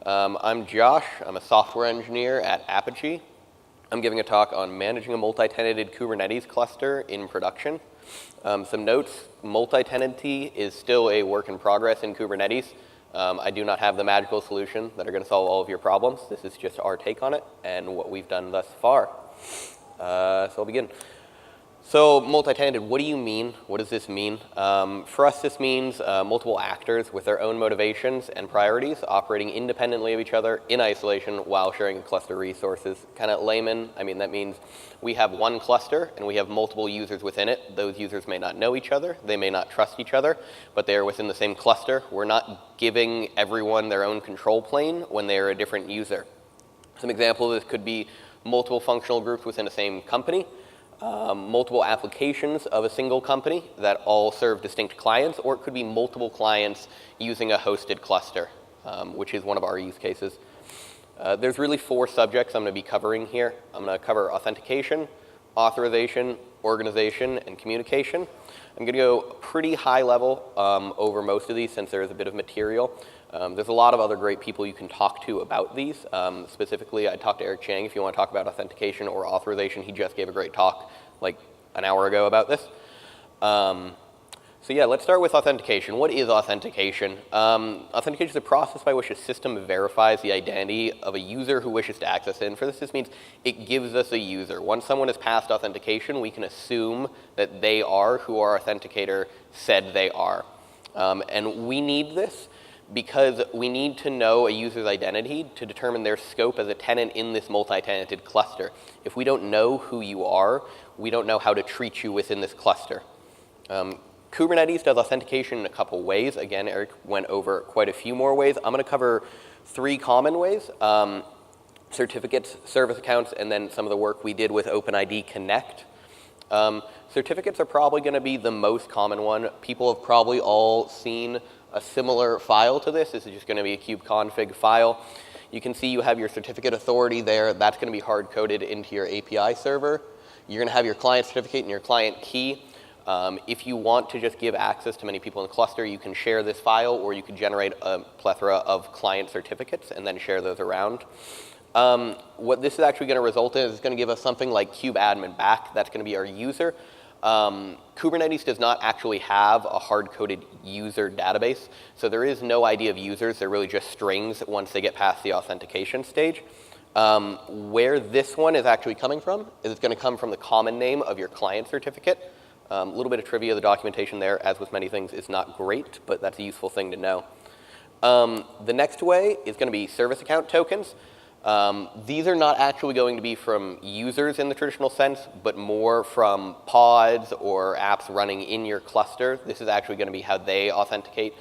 I'm Josh. I'm a software engineer at Apigee. I'm giving a talk on managing a multi-tenanted Kubernetes cluster in production. Some notes: multi-tenancy is still a work in progress in Kubernetes. I do not have the magical solution that are going to solve all of your problems. This is just our take on it and what we've done thus far. So I'll begin. So multi-tenanted, what do you mean? What does this mean? For us, this means multiple actors with their own motivations and priorities operating independently of each other in isolation while sharing a cluster of resources. Kind of layman, I mean, that means we have one cluster and we have multiple users within it. Those users may not know each other, they may not trust each other, but they are within the same cluster. We're not giving everyone their own control plane when they are a different user. Some examples of this could be multiple functional groups within the same company, multiple applications of a single company that all serve distinct clients, or it could be multiple clients using a hosted cluster, which is one of our use cases. There's really 4 subjects I'm going to be covering here. I'm going to cover authentication, authorization, organization, and communication. I'm going to go pretty high level over most of these since there is a bit of material. There's a lot of other great people you can talk to about these. Specifically, I talked to Eric Chang if you want to talk about authentication or authorization. He just gave a great talk like an hour ago about this. So yeah, let's start with authentication. What is authentication? Authentication is a process by which a system verifies the identity of a user who wishes to access it. And for this means it gives us a user. Once someone has passed authentication, we can assume that they are who our authenticator said they are. And we need this because we need to know a user's identity to determine their scope as a tenant in this multi-tenanted cluster. If we don't know who you are, we don't know how to treat you within this cluster. Kubernetes does authentication in a couple ways. Again, Eric went over quite a few more ways. I'm going to cover 3 common ways: certificates, service accounts, and then some of the work we did with OpenID Connect. Certificates are probably going to be the most common one. People have probably all seen a similar file to this. This is just going to be a kubeconfig file. You can see you have your certificate authority there. That's going to be hard-coded into your API server. You're going to have your client certificate and your client key. If you want to just give access to many people in the cluster, you can share this file, or you can generate a plethora of client certificates and then share those around. What this is actually going to result in is going to give us something like kubeadmin back. That's going to be our user. Kubernetes does not actually have a hard-coded user database, so there is no ID of users. They're really just strings once they get past the authentication stage. Where this one is actually coming from is it's going to come from the common name of your client certificate. A little bit of trivia: the documentation there, as with many things, is not great, but that's a useful thing to know. The next way is going to be service account tokens. These are not actually going to be from users in the traditional sense, but more from pods or apps running in your cluster. This is actually going to be how they authenticate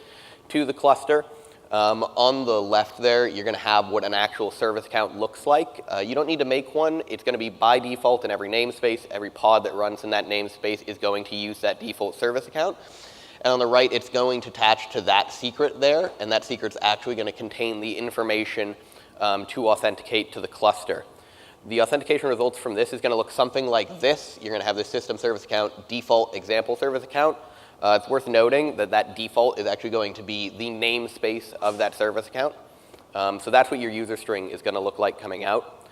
to the cluster. On the left there, you're going to have what an actual service account looks like. You don't need to make one. It's going to be by default in every namespace. Every pod that runs in that namespace is going to use that default service account. And on the right, it's going to attach to that secret there, and that secret's actually going to contain the information to authenticate to the cluster. The authentication results from this is going to look something like this. You're going to have the system service account, default example service account. It's worth noting that that default is actually going to be the namespace of that service account. So that's what your user string is going to look like coming out.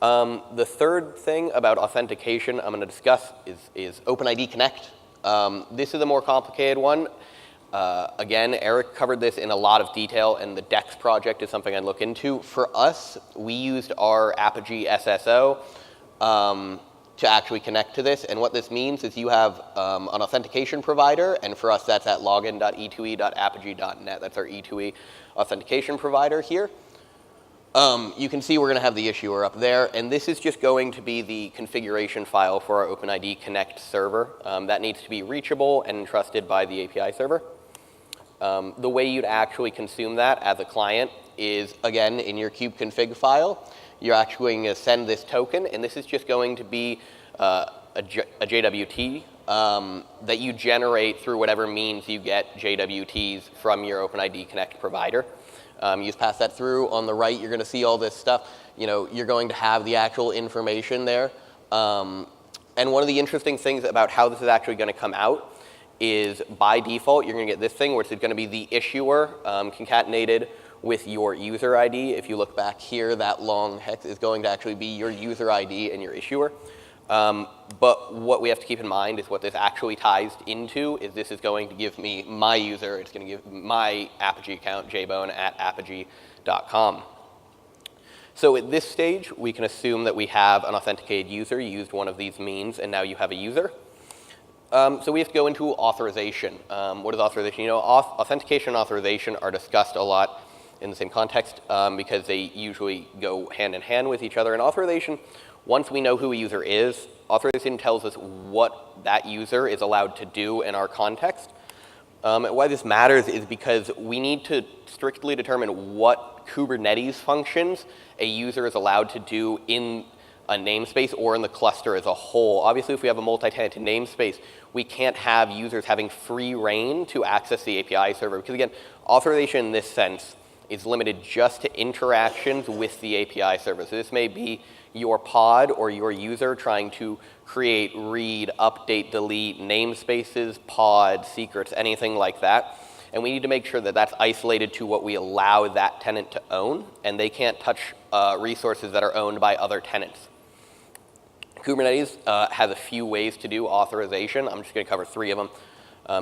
The third thing about authentication I'm going to discuss is OpenID Connect. This is a more complicated one. Again, Eric covered this in a lot of detail, and the DEX project is something I'd look into. For us, we used our Apigee SSO to actually connect to this. And what this means is you have an authentication provider, and for us, that's at login.e2e.apigee.net. That's our E2E authentication provider here. You can see we're going to have the issuer up there, and this is just going to be the configuration file for our OpenID Connect server. That needs to be reachable and entrusted by the API server. The way you'd actually consume that as a client is, again, in your kubeconfig file. You're actually going to send this token, and this is just going to be a JWT that you generate through whatever means you get JWTs from your OpenID Connect provider. You just pass that through. On the right, you're going to see all this stuff. You know, you're going to have the actual information there. And one of the interesting things about how this is actually going to come out is by default, you're going to get this thing, which is going to be the issuer concatenated with your user ID. If you look back here, that long hex is going to actually be your user ID and your issuer. But what we have to keep in mind is what this actually ties into is this is going to give me my user. It's going to give my Apigee account, jbowen@apigee.com. So at this stage, we can assume that we have an authenticated user, used one of these means, and now you have a user. So we have to go into authorization. What is authorization? You know, authentication and authorization are discussed a lot in the same context because they usually go hand in hand with each other. And authorization, once we know who a user is, authorization tells us what that user is allowed to do in our context. And why this matters is because we need to strictly determine what Kubernetes functions a user is allowed to do in a namespace or in the cluster as a whole. Obviously, if we have a multi-tenanted namespace, we can't have users having free reign to access the API server. Because again, authorization in this sense is limited just to interactions with the API server. So this may be your pod or your user trying to create, read, update, delete namespaces, pods, secrets, anything like that. And we need to make sure that that's isolated to what we allow that tenant to own, and they can't touch resources that are owned by other tenants. Kubernetes has a few ways to do authorization. I'm just going to cover 3 of them.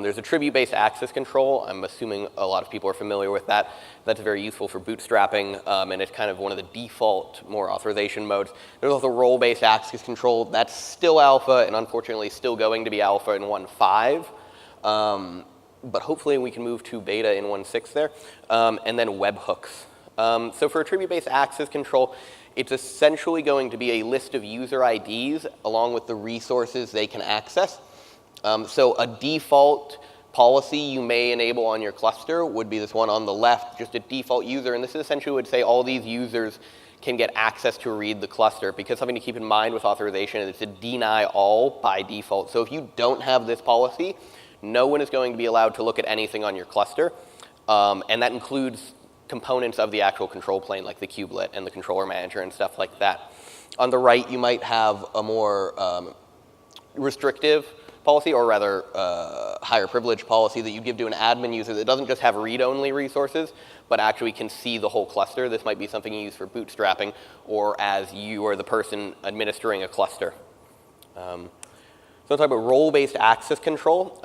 There's attribute-based access control. I'm assuming a lot of people are familiar with that. That's very useful for bootstrapping, and it's kind of one of the default more authorization modes. There's also role-based access control. That's still alpha, and unfortunately still going to be alpha in 1.5. But hopefully we can move to beta in 1.6 there. And then webhooks. So for attribute-based access control, it's essentially going to be a list of user IDs along with the resources they can access. So a default policy you may enable on your cluster would be this one on the left, just a default user. And this essentially would say all these users can get access to read the cluster. Because something to keep in mind with authorization is to deny all by default. So if you don't have this policy, no one is going to be allowed to look at anything on your cluster. And that includes components of the actual control plane, like the kubelet and the controller manager and stuff like that. On the right, you might have a more restrictive policy, or rather higher privilege policy that you give to an admin user that doesn't just have read-only resources, but actually can see the whole cluster. This might be something you use for bootstrapping or as you are the person administering a cluster. So I'll talk about role-based access control.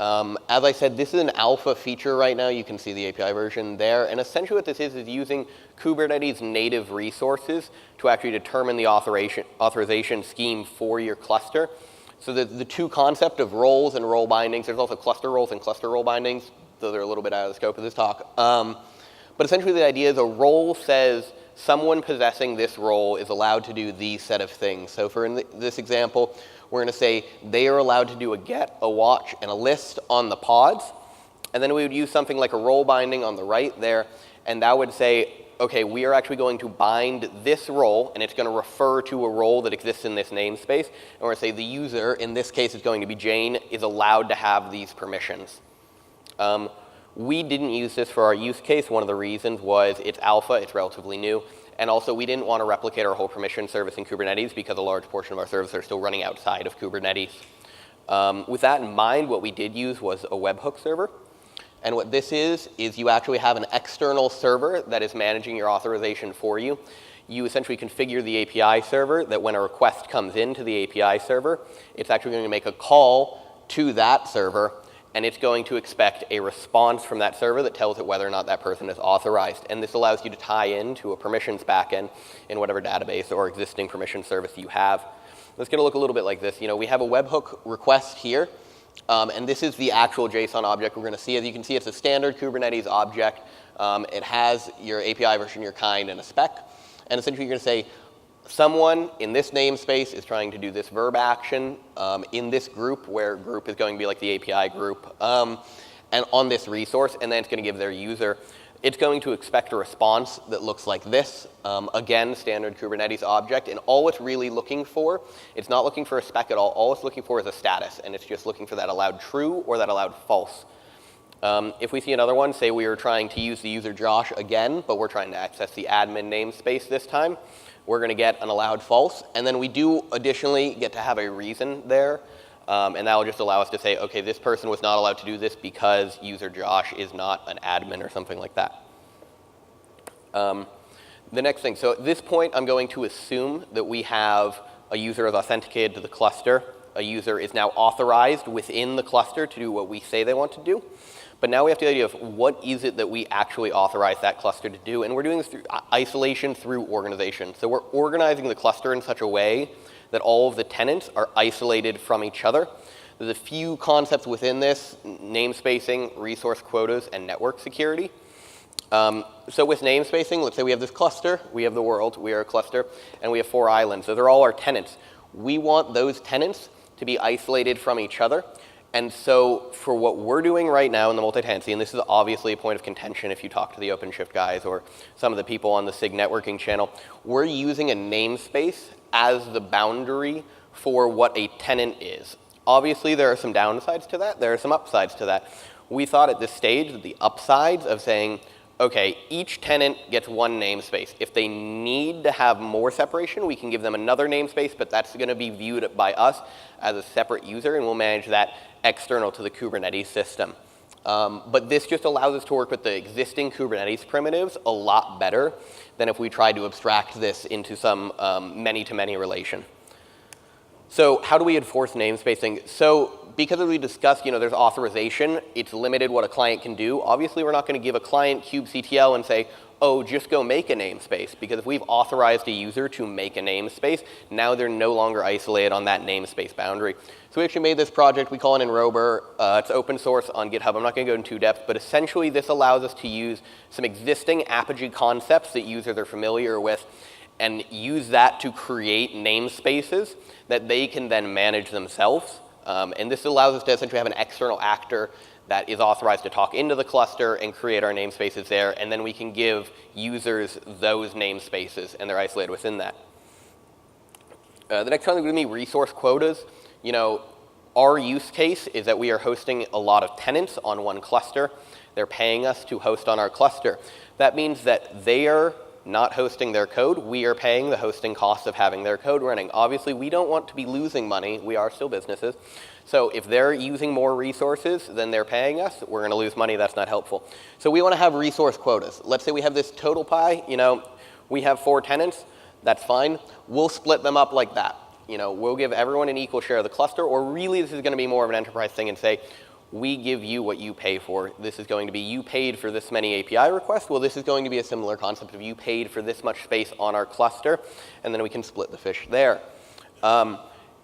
As I said, this is an alpha feature right now. You can see the API version there. And essentially what this is using Kubernetes native resources to actually determine the authorization scheme for your cluster. So the 2 concepts of roles and role bindings, there's also cluster roles and cluster role bindings, though they're a little bit out of the scope of this talk. But essentially the idea is a role says someone possessing this role is allowed to do these set of things. So for this example, we're going to say they are allowed to do a get, a watch, and a list on the pods. And then we would use something like a role binding on the right there. And that would say, OK, we are actually going to bind this role, and it's going to refer to a role that exists in this namespace. And we're going to say the user, in this case is going to be Jane, is allowed to have these permissions. We didn't use this for our use case. One of the reasons was it's alpha, it's relatively new. And also, we didn't want to replicate our whole permission service in Kubernetes because a large portion of our services are still running outside of Kubernetes. With that in mind, what we did use was a webhook server. And what this is you actually have an external server that is managing your authorization for you. You essentially configure the API server that when a request comes into the API server, it's actually going to make a call to that server, and it's going to expect a response from that server that tells it whether or not that person is authorized. And this allows you to tie into a permissions backend in whatever database or existing permission service you have. It's going to look a little bit like this. You know, we have a webhook request here, and this is the actual JSON object we're going to see. As you can see, it's a standard Kubernetes object. It has your API version, your kind, and a spec. And essentially, you're going to say, someone in this namespace is trying to do this verb action in this group, where group is going to be like the API group, and on this resource, and then it's going to give their user. It's going to expect a response that looks like this. Again, standard Kubernetes object, and all it's really looking for, it's not looking for a spec at all it's looking for is a status, and it's just looking for that allowed true or that allowed false. If we see another one, say we are trying to use the user Josh again, but we're trying to access the admin namespace this time, we're going to get an allowed false. And then we do additionally get to have a reason there. And that will just allow us to say, OK, this person was not allowed to do this because user Josh is not an admin or something like that. The next thing, so at this point, I'm going to assume that we have a user is authenticated to the cluster. A user is now authorized within the cluster to do what we say they want to do. But now we have the idea of what is it that we actually authorize that cluster to do. And we're doing this through isolation through organization. So we're organizing the cluster in such a way that all of the tenants are isolated from each other. There's a few concepts within this: namespacing, resource quotas, and network security. So with namespacing, let's say we have this cluster, we have the world, we are a cluster, and we have 4 islands. So they're all our tenants. We want those tenants to be isolated from each other. And so for what we're doing right now in the multi-tenancy, and this is obviously a point of contention if you talk to the OpenShift guys or some of the people on the SIG networking channel, we're using a namespace as the boundary for what a tenant is. Obviously, there are some downsides to that. There are some upsides to that. We thought at this stage that the upsides of saying, okay, each tenant gets 1 namespace. If they need to have more separation, we can give them another namespace, but that's going to be viewed by us as a separate user, and we'll manage that external to the Kubernetes system. But this just allows us to work with the existing Kubernetes primitives a lot better than if we tried to abstract this into some many-to-many relation. So how do we enforce namespacing? So because as we discussed, there's authorization. It's limited what a client can do. Obviously, we're not going to give a client kubectl and say, oh, just go make a namespace. Because if we've authorized a user to make a namespace, now they're no longer isolated on that namespace boundary. So we actually made this project. We call it Enrober. It's open source on GitHub. I'm not going to go into depth, but essentially this allows us to use some existing Apigee concepts that users are familiar with and use that to create namespaces that they can then manage themselves. And this allows us to essentially have an external actor that is authorized to talk into the cluster and create our namespaces there, and then we can give users those namespaces, and they're isolated within that. The next one is going to be resource quotas. Our use case is that we are hosting a lot of tenants on one cluster. They're paying us to host on our cluster. That means that they are not hosting their code. We are paying the hosting costs of having their code running. Obviously, we don't want to be losing money. We are still businesses. So if they're using more resources than they're paying us, we're going to lose money. That's not helpful. So we want to have resource quotas. Let's say we have this total pie. We have 4 tenants. That's fine. We'll split them up like that. We'll give everyone an equal share of the cluster, or really this is going to be more of an enterprise thing and say, we give you what you pay for. This is going to be you paid for this many API requests. Well, this is going to be a similar concept of you paid for this much space on our cluster, and then we can split the fish there.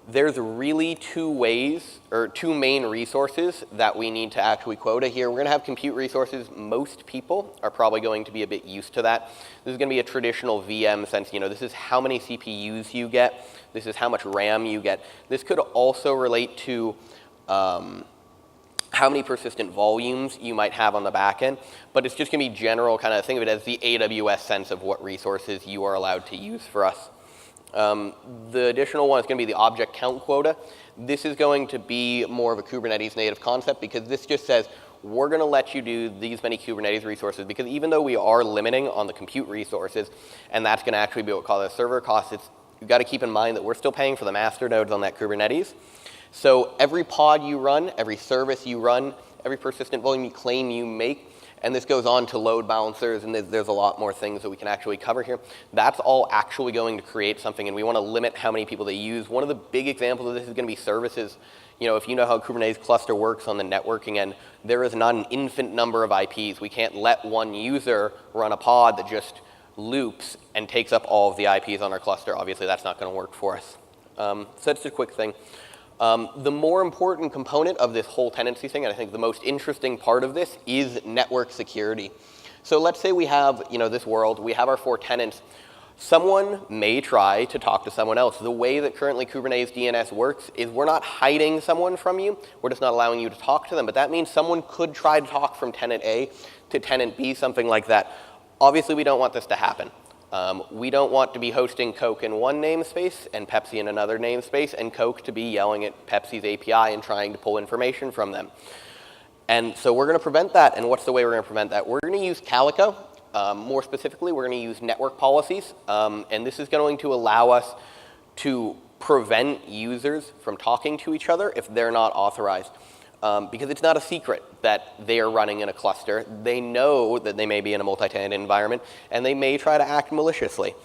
There's really 2 ways, or 2 main resources that we need to actually quota here. We're going to have compute resources. Most people are probably going to be a bit used to that. This is going to be a traditional VM sense. This is how many CPUs you get. This is how much RAM you get. This could also relate to how many persistent volumes you might have on the back end, but it's just going to be general, kind of think of it as the AWS sense of what resources you are allowed to use for us. The additional one is going to be the object count quota. This is going to be more of a Kubernetes native concept because this just says we're going to let you do these many Kubernetes resources, because even though we are limiting on the compute resources, and that's going to actually be what we call the server costs, you've got to keep in mind that we're still paying for the master nodes on that Kubernetes. So every pod you run, every service you run, every persistent volume claim you make, and this goes on to load balancers, and there's a lot more things that we can actually cover here. That's all actually going to create something, and we want to limit how many people they use. One of the big examples of this is going to be services. If you know how a Kubernetes cluster works on the networking end, there is not an infinite number of IPs. We can't let one user run a pod that just loops and takes up all of the IPs on our cluster. Obviously, that's not going to work for us. So that's a quick thing. The more important component of this whole tenancy thing, and I think the most interesting part of this, is network security. So let's say we have this world, we have our 4 tenants. Someone may try to talk to someone else. The way that currently Kubernetes DNS works is we're not hiding someone from you, we're just not allowing you to talk to them, but that means someone could try to talk from tenant A to tenant B, something like that. Obviously, we don't want this to happen. We don't want to be hosting Coke in one namespace and Pepsi in another namespace, and Coke to be yelling at Pepsi's API and trying to pull information from them. And so we're going to prevent that. And what's the way we're going to prevent that? We're going to use Calico. More specifically, we're going to use network policies. And this is going to allow us to prevent users from talking to each other if they're not authorized. because it's not a secret that they are running in a cluster. They know that they may be in a multi-tenant environment, and they may try to act maliciously.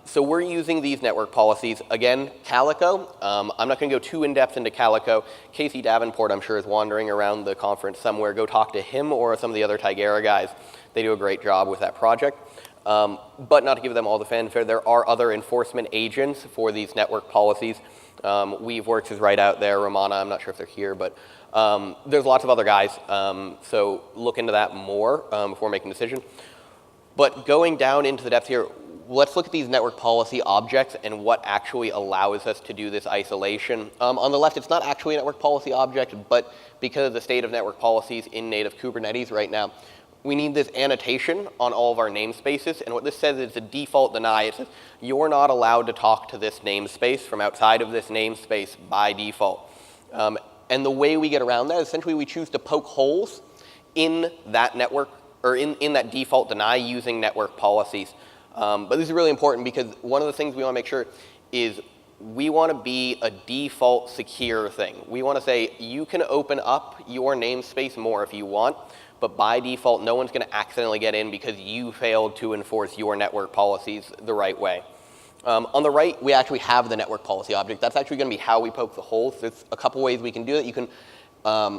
So we're using these network policies. Again, Calico, I'm not going to go too in-depth into Calico. Casey Davenport, I'm sure, is wandering around the conference somewhere. Go talk to him or some of the other Tigera guys. They do a great job with that project. But not to give them all the fanfare, there are other enforcement agents for these network policies. Weaveworks is right out there. Romana, I'm not sure if they're here, but there's lots of other guys. So look into that more before making a decision. But going down into the depth here, let's look at these network policy objects and what actually allows us to do this isolation. On the left, it's not actually a network policy object, but because of the state of network policies in native Kubernetes right now, we need this annotation on all of our namespaces. And what this says is a default deny. It says you're not allowed to talk to this namespace from outside of this namespace by default. And the way we get around that is essentially we choose to poke holes in that network, or in that default deny using network policies. But this is really important because one of the things we want to make sure is we want to be a default secure thing. We want to say you can open up your namespace more if you want, but by default, no one's going to accidentally get in because you failed to enforce your network policies the right way. On the right, we actually have the network policy object. That's actually going to be how we poke the holes. There's a couple ways we can do it. You can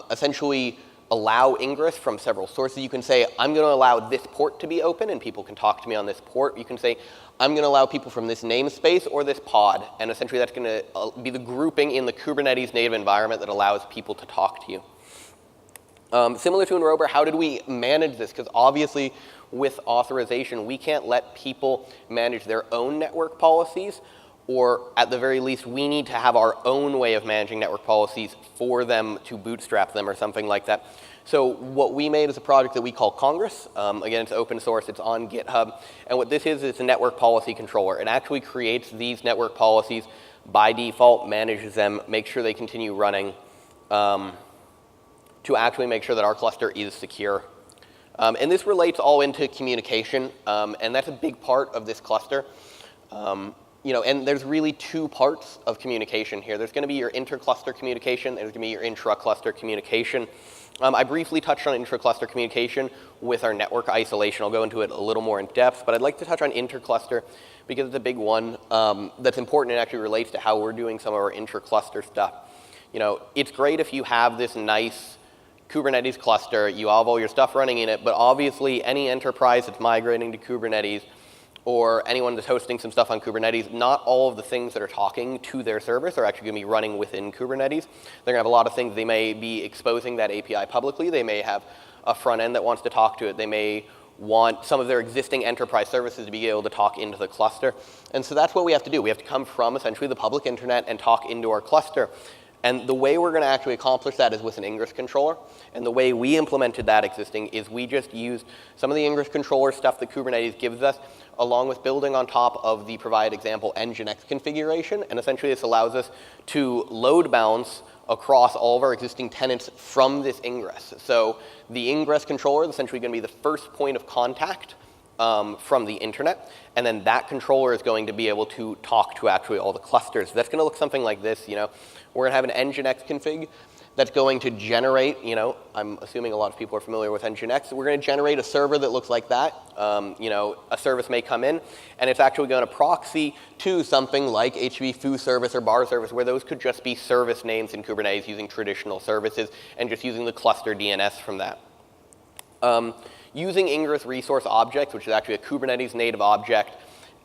essentially allow ingress from several sources. You can say, I'm going to allow this port to be open, and people can talk to me on this port. You can say, I'm going to allow people from this namespace or this pod, and essentially that's going to be the grouping in the Kubernetes native environment that allows people to talk to you. Similar to in Rober, how did we manage this? Because obviously, with authorization, we can't let people manage their own network policies, or at the very least, we need to have our own way of managing network policies for them to bootstrap them or something like that. So what we made is a project that we call Congress. Again, it's open source, it's on GitHub. And what this is, it's a network policy controller. It actually creates these network policies by default, manages them, makes sure they continue running to actually make sure that our cluster is secure. And this relates all into communication, and that's a big part of this cluster. And there's really two parts of communication here. There's going to be your inter-cluster communication, there's going to be your intra-cluster communication. I briefly touched on intra-cluster communication with our network isolation. I'll go into it a little more in depth, but I'd like to touch on inter-cluster because it's a big one that's important and actually relates to how we're doing some of our intra-cluster stuff. It's great if you have this nice Kubernetes cluster, you have all your stuff running in it, but obviously any enterprise that's migrating to Kubernetes or anyone that's hosting some stuff on Kubernetes, not all of the things that are talking to their service are actually going to be running within Kubernetes. They're going to have a lot of things. They may be exposing that API publicly. They may have a front end that wants to talk to it. They may want some of their existing enterprise services to be able to talk into the cluster. And so that's what we have to do. We have to come from essentially the public internet and talk into our cluster. And the way we're going to actually accomplish that is with an Ingress controller. And the way we implemented that existing is we just used some of the Ingress controller stuff that Kubernetes gives us, along with building on top of the provided example Nginx configuration. And essentially this allows us to load balance across all of our existing tenants from this Ingress. So the Ingress controller is essentially going to be the first point of contact from the internet, and then that controller is going to be able to talk to actually all the clusters. That's going to look something like this. We're going to have an Nginx config that's going to generate, I'm assuming a lot of people are familiar with Nginx. We're going to generate a server that looks like that. A service may come in, and it's actually going to proxy to something like HTTP foo service or bar service, where those could just be service names in Kubernetes using traditional services and just using the cluster DNS from that. Using Ingress resource objects, which is actually a Kubernetes native object,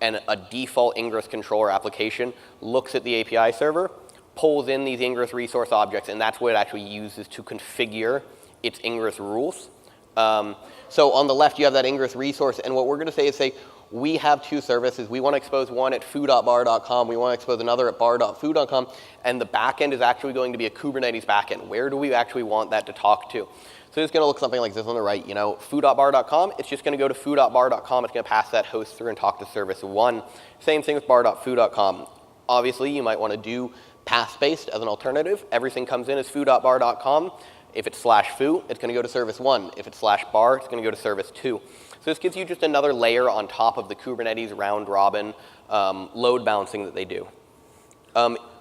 and a default Ingress controller application looks at the API server, pulls in these Ingress resource objects, and that's what it actually uses to configure its Ingress rules. So on the left, you have that Ingress resource, and what we're going to say, we have two services. We want to expose one at foo.bar.com. We want to expose another at bar.foo.com, and the backend is actually going to be a Kubernetes backend. Where do we actually want that to talk to? So it's going to look something like this on the right. Foo.bar.com, it's just going to go to foo.bar.com. It's going to pass that host through and talk to service 1. Same thing with bar.foo.com. Obviously, you might want to do path-based as an alternative. Everything comes in as foo.bar.com. If it's /foo, it's going to go to service 1. If it's /bar, it's going to go to service 2. So this gives you just another layer on top of the Kubernetes round-robin load balancing that they do.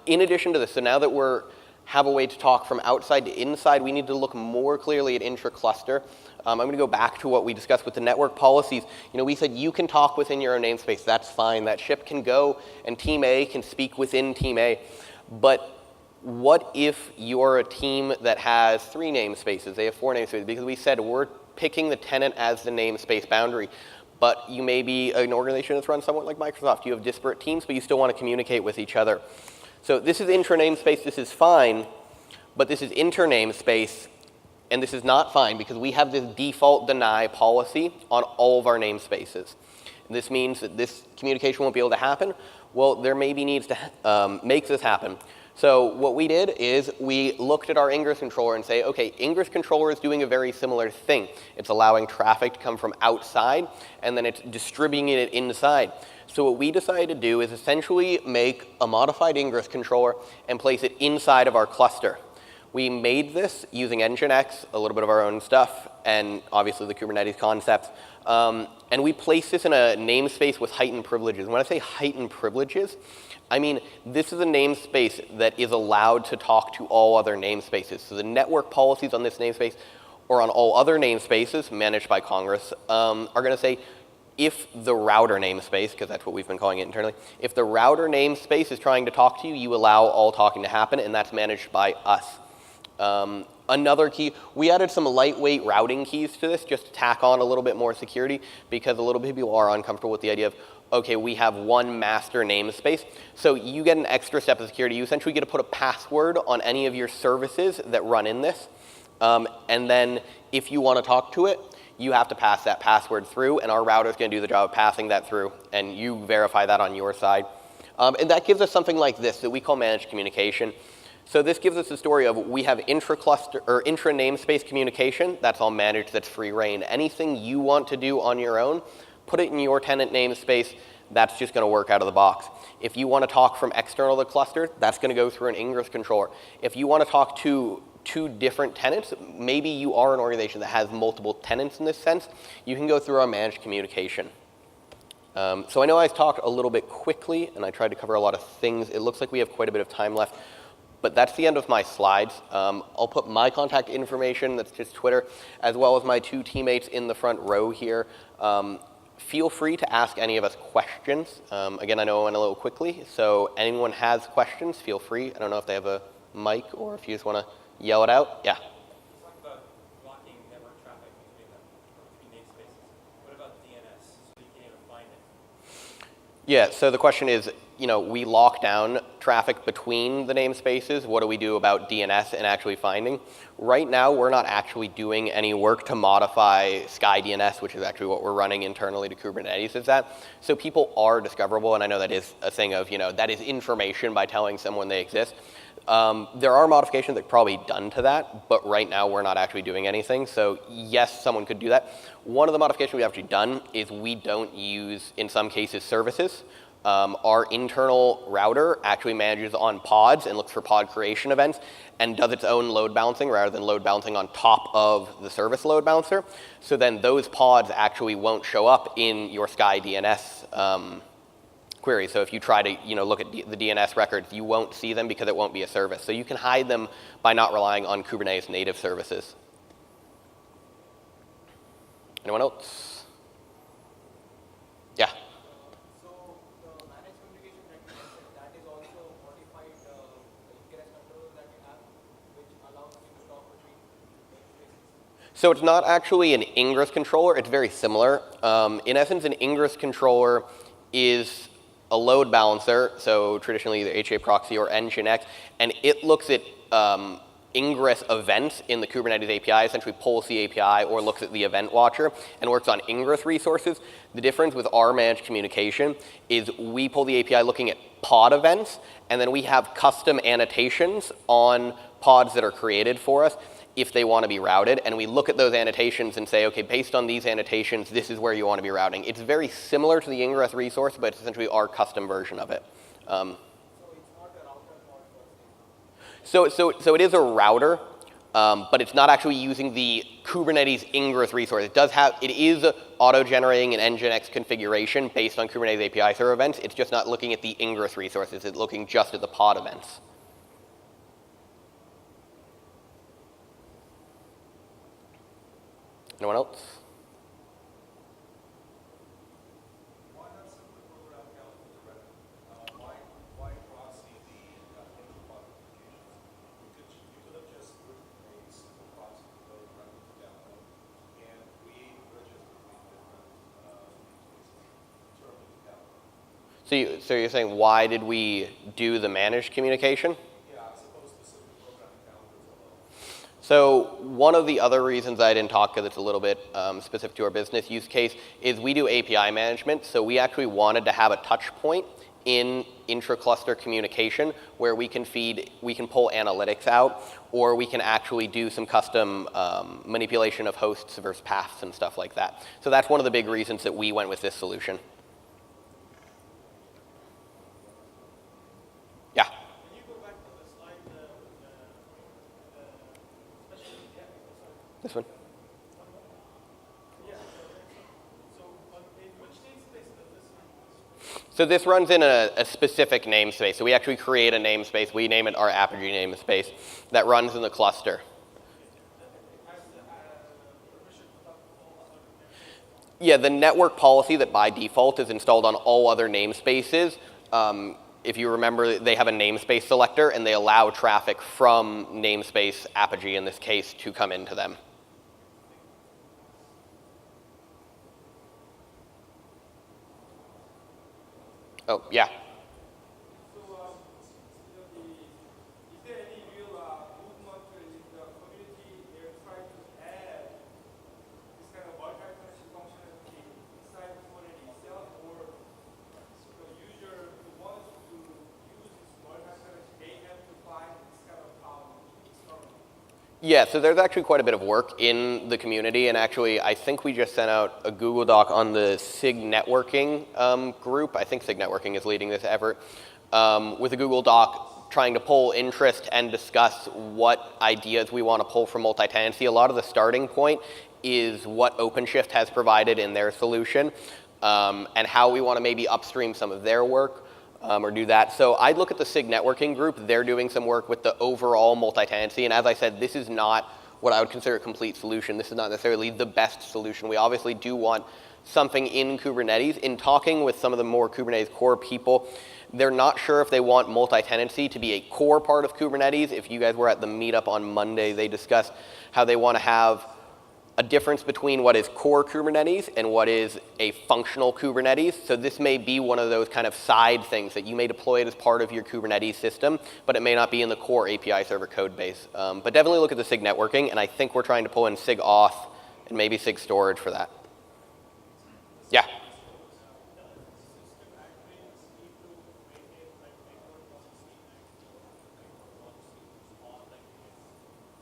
In addition to this, so now that we're have a way to talk from outside to inside, we need to look more clearly at intra-cluster. I'm going to go back to what we discussed with the network policies. We said you can talk within your own namespace. That's fine. That ship can go, and Team A can speak within Team A. But what if you're a team that has 3 namespaces? They have 4 namespaces. Because we said we're picking the tenant as the namespace boundary. But you may be an organization that's run somewhat like Microsoft. You have disparate teams, but you still want to communicate with each other. So this is intra-namespace. This is fine. But this is inter-namespace. And this is not fine because we have this default deny policy on all of our namespaces. And this means that this communication won't be able to happen. Well, there may be needs to make this happen. So what we did is we looked at our Ingress controller and say, okay, Ingress controller is doing a very similar thing. It's allowing traffic to come from outside, and then it's distributing it inside. So what we decided to do is essentially make a modified Ingress controller and place it inside of our cluster. We made this using Nginx, a little bit of our own stuff, and obviously the Kubernetes concepts. And we placed this in a namespace with heightened privileges. When I say heightened privileges, I mean this is a namespace that is allowed to talk to all other namespaces. So the network policies on this namespace or on all other namespaces managed by Congress are going to say if the router namespace, because that's what we've been calling it internally, if the router namespace is trying to talk to you, you allow all talking to happen, and that's managed by us. Another key, we added some lightweight routing keys to this just to tack on a little bit more security because a little bit of people are uncomfortable with the idea of, okay, we have one master namespace. So you get an extra step of security. You essentially get to put a password on any of your services that run in this. And then if you want to talk to it, you have to pass that password through, and our router is going to do the job of passing that through, and you verify that on your side. And that gives us something like this that we call managed communication. So this gives us a story of we have intra-cluster or intra-namespace communication. That's all managed. That's free reign. Anything you want to do on your own, put it in your tenant namespace. That's just going to work out of the box. If you want to talk from external to the cluster, that's going to go through an Ingress controller. If you want to talk to 2 different tenants, maybe you are an organization that has multiple tenants in this sense, you can go through our managed communication. So I know I talked a little bit quickly, and I tried to cover a lot of things. It looks like we have quite a bit of time left. But that's the end of my slides. I'll put my contact information, that's just Twitter, as well as my 2 teammates in the front row here. Feel free to ask any of us questions. Again, I know I went a little quickly, so anyone has questions, feel free. I don't know if they have a mic or if you just want to yell it out. Yeah. Talk about blocking network traffic between namespaces. What about DNS, so you can't even find it? Yeah, so the question is, we lock down traffic between the namespaces. What do we do about DNS and actually finding? Right now, we're not actually doing any work to modify SkyDNS, which is actually what we're running internally to Kubernetes is that. So people are discoverable, and I know that is a thing of, that is information by telling someone they exist. There are modifications that are probably done to that, but right now we're not actually doing anything. So yes, someone could do that. One of the modifications we've actually done is we don't use, in some cases, services. Our internal router actually manages on pods and looks for pod creation events and does its own load balancing rather than load balancing on top of the service load balancer. So then those pods actually won't show up in your SkyDNS query. So if you try to look at the DNS records, you won't see them because it won't be a service. So you can hide them by not relying on Kubernetes native services. Anyone else? Yeah. So it's not actually an Ingress controller. It's very similar. In essence, an Ingress controller is a load balancer, so traditionally either HA proxy or Nginx, and it looks at Ingress events in the Kubernetes API, essentially pulls the API or looks at the event watcher and works on Ingress resources. The difference with our managed communication is we pull the API looking at pod events, and then we have custom annotations on pods that are created for us if they want to be routed, and we look at those annotations and say, okay, based on these annotations, this is where you want to be routing. It's very similar to the Ingress resource, but it's essentially our custom version of it. So it is a router, but it's not actually using the Kubernetes Ingress resource. It is auto-generating an Nginx configuration based on Kubernetes API server events. It's just not looking at the Ingress resources. It's looking just at the pod events. Anyone else? Why not simply move around calendars already? Why proxy the intercloud applications? You could have just written a simple proxy code running the calendar and create bridges between different namespaces terming the calendar. So you're saying, why did we do the managed communication? Yeah, as opposed to simply programming calendars alone. So one of the other reasons I didn't talk, because it's a little bit specific to our business use case, is we do API management. So we actually wanted to have a touch point in intra-cluster communication where we can pull analytics out, or we can actually do some custom manipulation of hosts versus paths and stuff like that. So that's one of the big reasons that we went with this solution. Yeah. Can you go back to the slide, especially, yeah, sorry. This one. Yeah, so in which namespace does this run? So this runs in a specific namespace. So we actually create a namespace. We name it our Apigee namespace that runs in the cluster. Yeah, the network policy that by default is installed on all other namespaces. If you remember, they have a namespace selector, and they allow traffic from namespace Apigee, in this case, to come into them. Oh, yeah. So, is there any real movement in the community? They're trying to add this kind of multi-tenancy functionality inside Kubernetes itself, or the user who wants to use this multi-tenancy, they have to find this kind of externally? Yeah, so there's actually quite a bit of work in the community, and actually I think we just sent out a Google Doc on the SIG networking group. I think SIG networking is leading this effort, with a Google Doc trying to pull interest and discuss what ideas we want to pull from multi-tenancy. A lot of the starting point is what OpenShift has provided in their solution, and how we want to maybe upstream some of their work. Or do that. So I'd look at the SIG networking group. They're doing some work with the overall multi-tenancy. And as I said, this is not what I would consider a complete solution. This is not necessarily the best solution. We obviously do want something in Kubernetes. In talking with some of the more Kubernetes core people, they're not sure if they want multi-tenancy to be a core part of Kubernetes. If you guys were at the meetup on Monday, they discussed how they want to have a difference between what is core Kubernetes and what is a functional Kubernetes. So this may be one of those kind of side things that you may deploy it as part of your Kubernetes system, but it may not be in the core API server code base. But definitely look at the SIG networking, and I think we're trying to pull in SIG auth and maybe SIG storage for that. Yeah.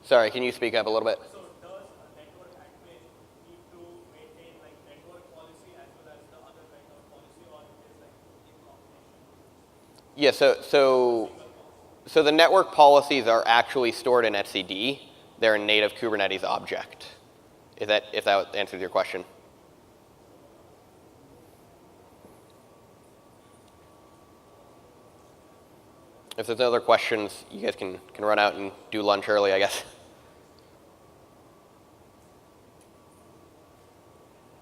Sorry, can you speak up a little bit? Yeah, so the network policies are actually stored in etcd. They're a native Kubernetes object. If that answers your question. If there's no other questions, you guys can run out and do lunch early, I guess.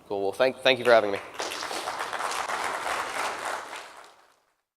Cool. Well, thank you for having me.